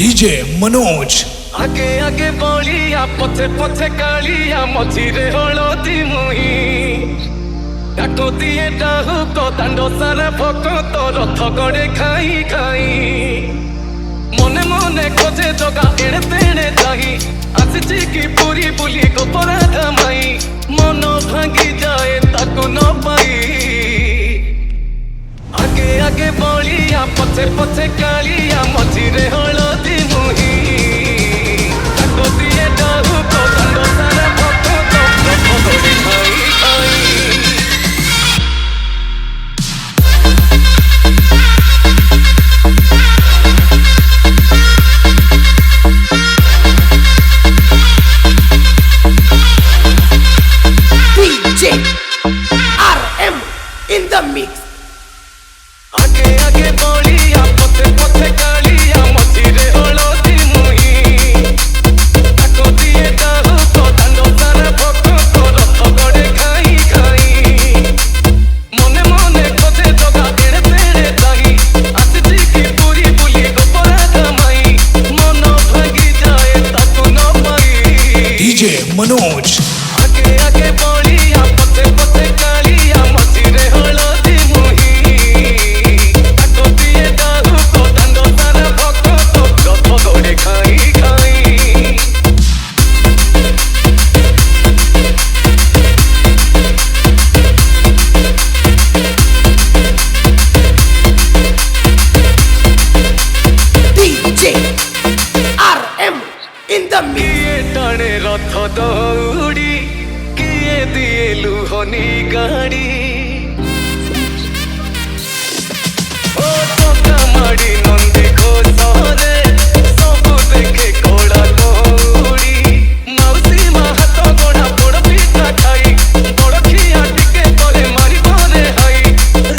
DJ Manoj आगे आगे बलिया पछे पछे कालिया मझिरे हलदी मुही डाको दिए डाहु को दांडो सारा भक्त रथ गड़े खाई खाई मने मने खोजे जगा एड़े तेड़े जाही आसिची की पूरी बुली गोपरा धमाई मन भांगी जाए ताकू न पाई आगे आगे बलिया पछे पछे कालिया मझिरे हलदी मुही डाको दिए डाहु को दांडो सारा भक्त रथ गड़े खाई खाई RM in the mix. आगे आगे बलिया पछे पछे कालिया मझिरे हलदी मुही डाको दिए डाहु को दांडो सारा भक्त रथ गड़े खाई खाई मने मने खोजे जगा एड़े तेड़े जाही आसिची की पूरी बुली गोपरा धमाई मन भांगी जाए ताकू न पाई डीजे मनोज आगे आगे बलिया पछे पछे कालिया मझिरे हलदी मुही डाको दिए डाहु को दांडो सारा भक्त रथ गड़े खाई खाई DJ RM in the mix. किए टाणे रथ दौड़ी किए दिए लुहनी गाड़ी ओ टका माड़ी नंदी घोषरे सबु देखे कोड़ा दौड़ी माउसी मा हाथ गोड़ा पोड़ पिठा खाई बड़ खिया टिके तले मारी भरे हाई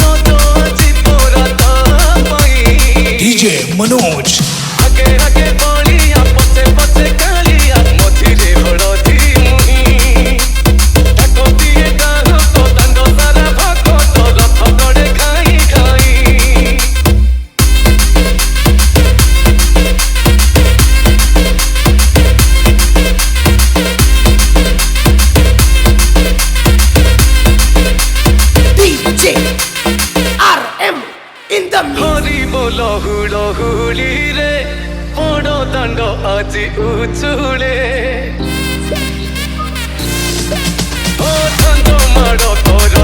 रज आजी तोरा ता पाई डीजे मनोज आगे आगे बलिया पछे पछे कालिया मझिरे हलदी मुही डाको दिए डाहु को दांडो सारा भक्त रथ गड़े खाई खाई DJ RM in the mix. Hari बोल हुड़ हुली रे बड़ दांड आजी उचुले ओ दांड माड़ कर